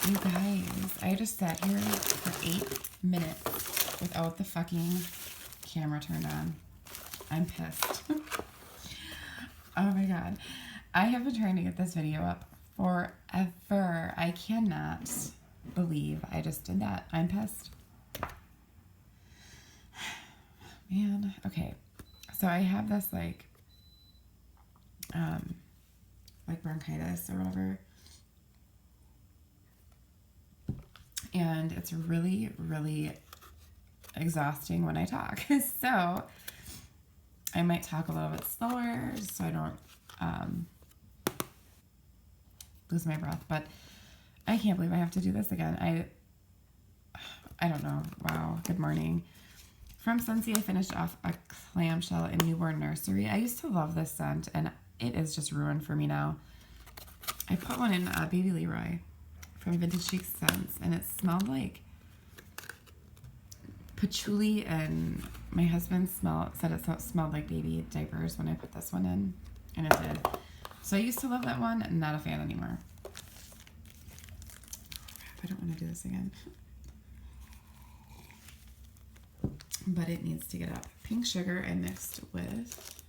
You guys, I just sat here for 8 minutes without the fucking camera turned on. I'm pissed. Oh my god. I have been trying to get this video up forever. I cannot believe I just did that. I'm pissed. Man, okay. So I have this like bronchitis or whatever. And it's really, really exhausting when I talk. So I might talk a little bit slower so I don't lose my breath. But I can't believe I have to do this again. I don't know. Wow. Good morning. From Scentsy, I finished off a clamshell in Newborn Nursery. I used to love this scent, and it is just ruined for me now. I put one in Baby Leroy from Vintage Chic Scents, and it smelled like patchouli, and my husband said it smelled like baby diapers when I put this one in, and it did. So I used to love that one, not a fan anymore. I don't want to do this again. But it needs to get up. Pink sugar I mixed with,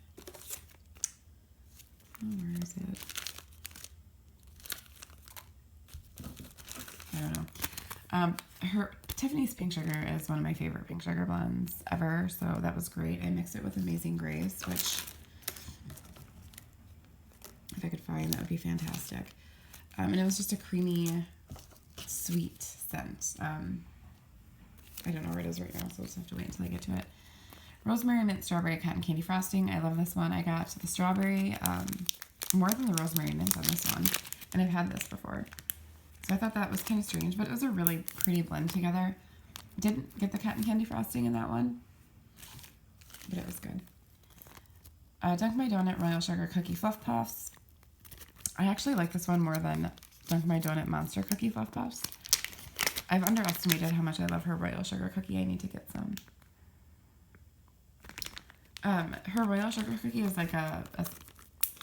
where is it? I don't know. Tiffany's pink sugar is one of my favorite pink sugar blends ever, so that was great. I mixed it with Amazing Grace, which, if I could find, that would be fantastic. And it was just a creamy, sweet scent. I don't know where it is right now, so I'll just have to wait until I get to it. Rosemary Mint Strawberry Cotton Candy Frosting. I love this one. I got the strawberry more than the rosemary mint on this one, and I've had this before. So I thought that was kind of strange, but it was a really pretty blend together. Didn't get the cotton candy frosting in that one, but it was good. Dunk My Donut Royal Sugar Cookie Fluff Puffs. I actually like this one more than Dunk My Donut Monster Cookie Fluff Puffs. I've underestimated how much I love her Royal Sugar Cookie. I need to get some. Her Royal Sugar Cookie is like a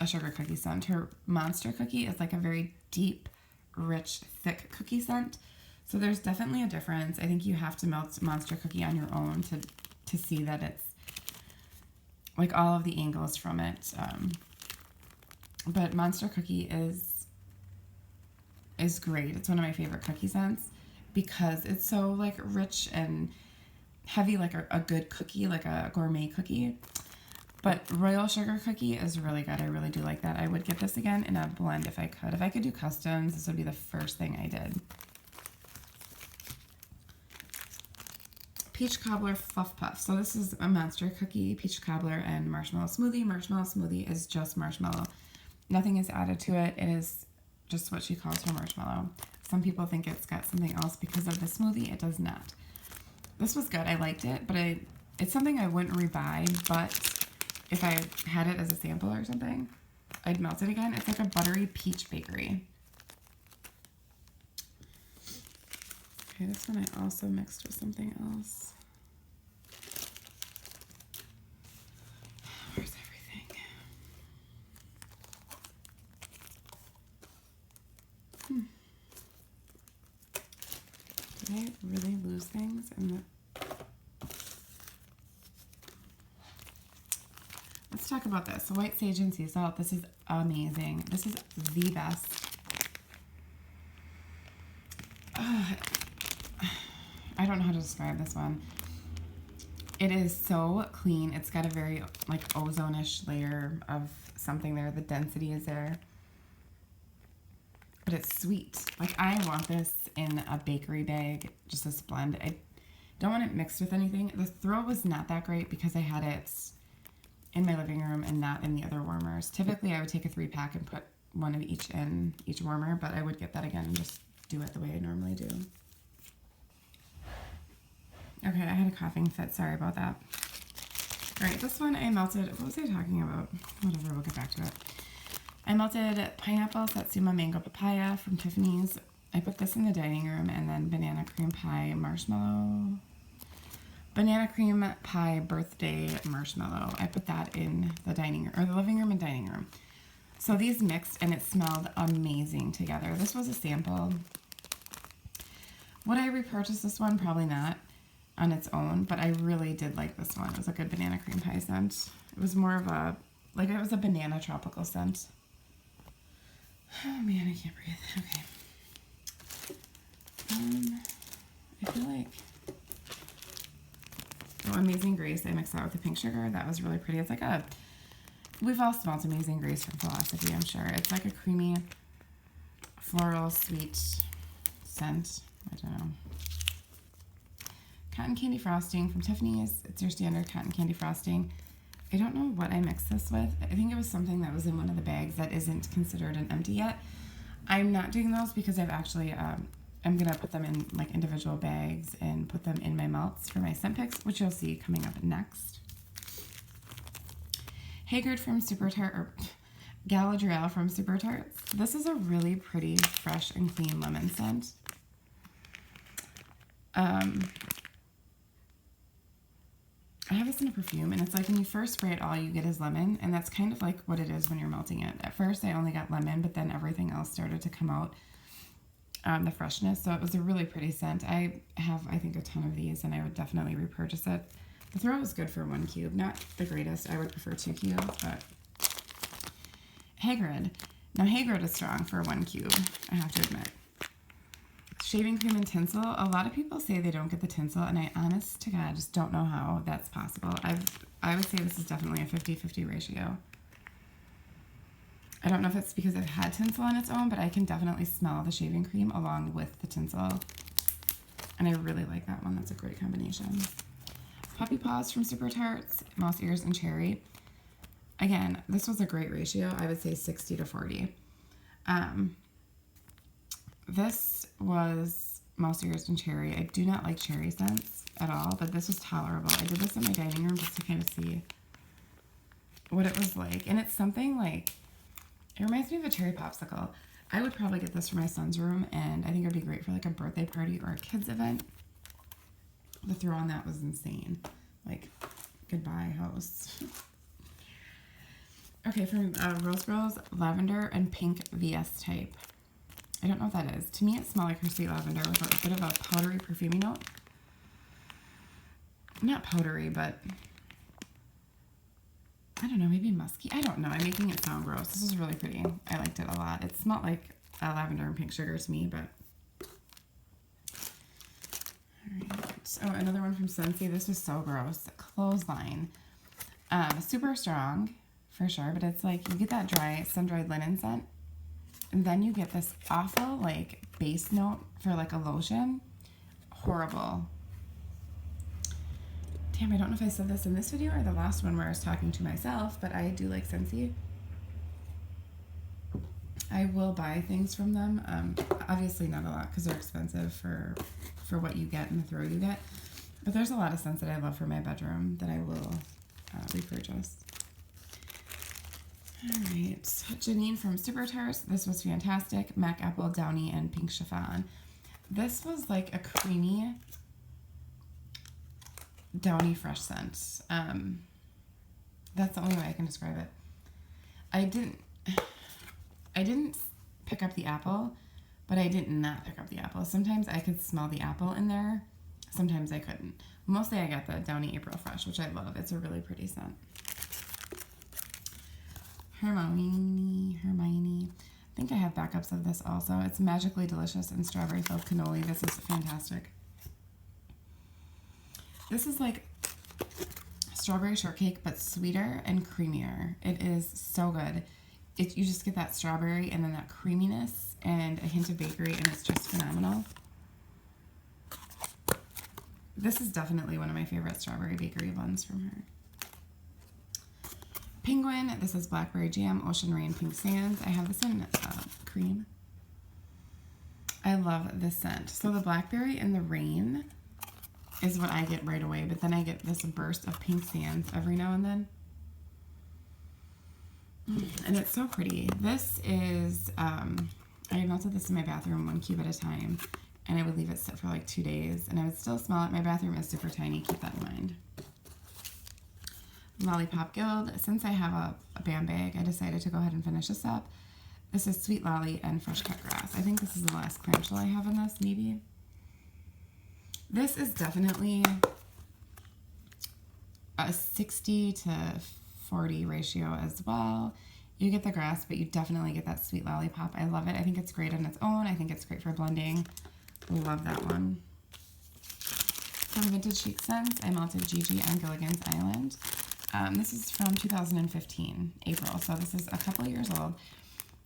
sugar cookie scent. Her Monster Cookie is like a very deep, rich, thick cookie scent. So there's definitely a difference. I think you have to melt Monster Cookie on your own to see that it's like all of the angles from it. But Monster Cookie is great. It's one of my favorite cookie scents because it's so like rich and heavy, like a good cookie, like a gourmet cookie. But Royal Sugar Cookie is really good. I really do like that. I would get this again in a blend if I could. If I could do customs, this would be the first thing I did. Peach Cobbler Fluff Puff. So this is a Monster Cookie, Peach Cobbler, and Marshmallow Smoothie. Marshmallow Smoothie is just marshmallow. Nothing is added to it. It is just what she calls her marshmallow. Some people think it's got something else because of the smoothie. It does not. This was good. I liked it, but it's something I wouldn't rebuy, but if I had it as a sample or something, I'd melt it again. It's like a buttery peach bakery. Okay, this one I also mixed with something else. Where's everything? Did I really lose things in the... Let's talk about this. So white sage and sea salt. This is amazing. This is the best. I don't know how to describe this one. It is so clean. It's got a very like ozone-ish layer of something there. The density is there. But it's sweet. Like I want this in a bakery bag, just this blend. I don't want it mixed with anything. The throw was not that great because I had it in my living room and not in the other warmers. Typically I would take a 3-pack and put one of each in each warmer, but I would get that again and just do it the way I normally do. Okay, I had a coughing fit. Sorry about that. All right, this one I melted. What was I talking about? Whatever, we'll get back to it. I melted pineapple, satsuma, mango, papaya from Tiffany's. I put this in the dining room, and then banana cream pie marshmallow. Banana cream pie birthday marshmallow. I put that in the dining room, or the living room and dining room. So these mixed, and it smelled amazing together. This was a sample. Would I repurchase this one? Probably not on its own, but I really did like this one. It was a good banana cream pie scent. It was more of a, like it was a banana tropical scent. Oh man, I can't breathe. Okay. I feel like, oh, Amazing Grace, I mixed that with the pink sugar. That was really pretty. It's like a, we've all smelled Amazing Grace from Philosophy, I'm sure. It's like a creamy, floral, sweet scent. I don't know. Cotton candy frosting from Tiffany's. It's your standard cotton candy frosting. I don't know what I mixed this with. I think it was something that was in one of the bags that isn't considered an empty yet. I'm not doing those because I've actually, I'm going to put them in like individual bags and put them in my melts for my scent picks, which you'll see coming up next. Haggard from Super Tart, or Galadriel from Super Tarts. This is a really pretty, fresh and clean lemon scent. I have this in a perfume, and it's like when you first spray it, all you get is lemon, and that's kind of like what it is when you're melting it. At first, I only got lemon, but then everything else started to come out, the freshness, so it was a really pretty scent. I have, I think, a ton of these, and I would definitely repurchase it. The throw is good for 1 cube. Not the greatest. I would prefer 2 cubes, but Haggard. Now, Haggard is strong for 1 cube, I have to admit. Shaving cream and tinsel. A lot of people say they don't get the tinsel, and I, honest to God, just don't know how that's possible. I would say this is definitely a 50-50 ratio. I don't know if it's because I've had tinsel on its own, but I can definitely smell the shaving cream along with the tinsel. And I really like that one. That's a great combination. Puppy Paws from Super Tarts, Mouse Ears and Cherry. Again, this was a great ratio. I would say 60-40. This was Mouse Ears and Cherry. I do not like cherry scents at all, but this was tolerable. I did this in my dining room just to kind of see what it was like. And it's something like, it reminds me of a cherry popsicle. I would probably get this for my son's room, and I think it would be great for like a birthday party or a kid's event. The throw on that was insane. Like, goodbye, host. Okay, from Rose Girls, Lavender and Pink VS Type. I don't know what that is. To me, it smelled like her sweet lavender with a bit of a powdery, perfumey note. Not powdery, but I don't know, maybe musky. I don't know. I'm making it sound gross. This is really pretty. I liked it a lot. It smelled like lavender and pink sugar to me, but alright. Oh, another one from Scentsy. This was so gross. Clothesline. Super strong, for sure, but it's like you get that dry, sun-dried linen scent. And then you get this awful, like, base note for, like, a lotion. Horrible. Damn, I don't know if I said this in this video or the last one where I was talking to myself, but I do like Scentsy. I will buy things from them. Obviously not a lot because they're expensive for what you get and the throw you get. But there's a lot of scents that I love for my bedroom that I will repurchase. Alright, Janine from Super Tarts. This was fantastic. Mac Apple, Downy, and Pink Chiffon. This was like a creamy Downy fresh scent. That's the only way I can describe it. I didn't pick up the apple, but I did not pick up the apple. Sometimes I could smell the apple in there. Sometimes I couldn't. Mostly I got the Downy April Fresh, which I love. It's a really pretty scent. Hermione. I think I have backups of this also. It's Magically Delicious and Strawberry Filled Cannoli. This is fantastic. This is like strawberry shortcake, but sweeter and creamier. It is so good. You just get that strawberry and then that creaminess and a hint of bakery, and it's just phenomenal. This is definitely one of my favorite strawberry bakery buns from her. Penguin, this is Blackberry Jam, Ocean Rain, Pink Sands. I have this in cream. I love this scent. So the blackberry and the rain is what I get right away, but then I get this burst of Pink Sands every now and then. And it's so pretty. This is, I melted this in my bathroom 1 cube at a time, and I would leave it sit for like 2 days, and I would still smell it. My bathroom is super tiny, keep that in mind. Lollipop Guild. Since I have a BAM bag, I decided to go ahead and finish this up. This is Sweet Lolly and Fresh Cut Grass. I think this is the last clamshell I have in this, maybe. This is definitely a 60 to 40 ratio as well. You get the grass, but you definitely get that sweet lollipop. I love it. I think it's great on its own. I think it's great for blending. Love that one. From Vintage Chic Scents, I melted Gigi on Gilligan's Island. This is from 2015, April, so this is a couple of years old.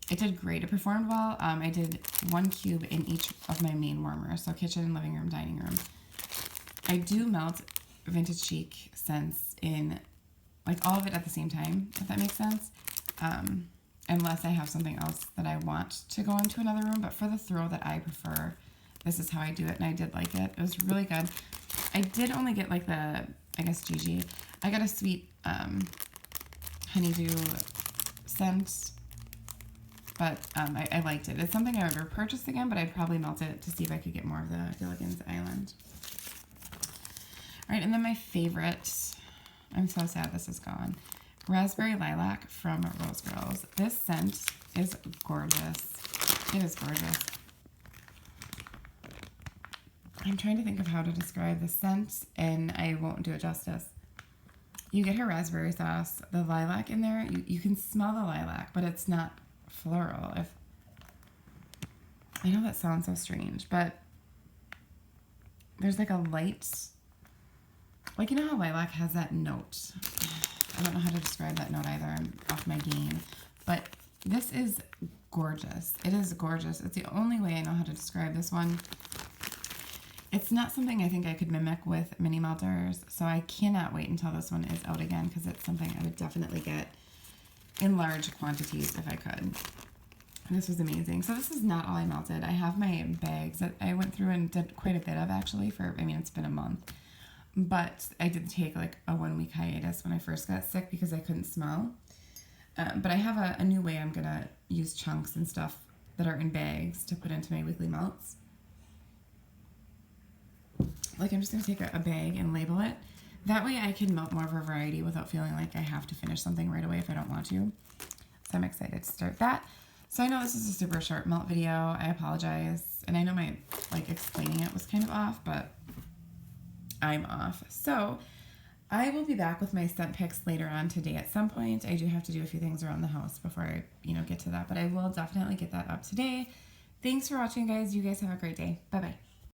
It did great. It performed well. I did 1 cube in each of my main warmers, so kitchen, living room, dining room. I do melt Vintage Chic scents in, like, all of it at the same time, if that makes sense. Unless I have something else that I want to go into another room, but for the throw that I prefer, this is how I do it, and I did like it. It was really good. I did only get, like, the, I guess, Gigi. I got a sweet honeydew scent, but I liked it. It's something I would repurchase again, but I'd probably melt it to see if I could get more of the Gilligan's Island. All right, and then my favorite, I'm so sad this is gone, Raspberry Lilac from Rose Girls. This scent is gorgeous. It is gorgeous. I'm trying to think of how to describe the scent, and I won't do it justice. You get her raspberry sauce, the lilac in there. You can smell the lilac, but it's not floral. I know that sounds so strange, but there's like a light, like, you know how lilac has that note? I don't know how to describe that note either. I'm off my game. But this is gorgeous. It is gorgeous. It's the only way I know how to describe this one. It's not something I think I could mimic with mini melters, so I cannot wait until this one is out again, because it's something I would definitely get in large quantities if I could. This was amazing. So this is not all I melted. I have my bags that I went through and did quite a bit of, actually, for, I mean, it's been a month. But I did take like a 1-week hiatus when I first got sick because I couldn't smell. But I have a new way I'm going to use chunks and stuff that are in bags to put into my weekly melts. Like, I'm just going to take a bag and label it. That way I can melt more of a variety without feeling like I have to finish something right away if I don't want to. So I'm excited to start that. So I know this is a super short melt video. I apologize. And I know my, like, explaining it was kind of off, but I'm off. So I will be back with my scent picks later on today at some point. I do have to do a few things around the house before I, get to that, but I will definitely get that up today. Thanks for watching, guys. You guys have a great day. Bye-bye.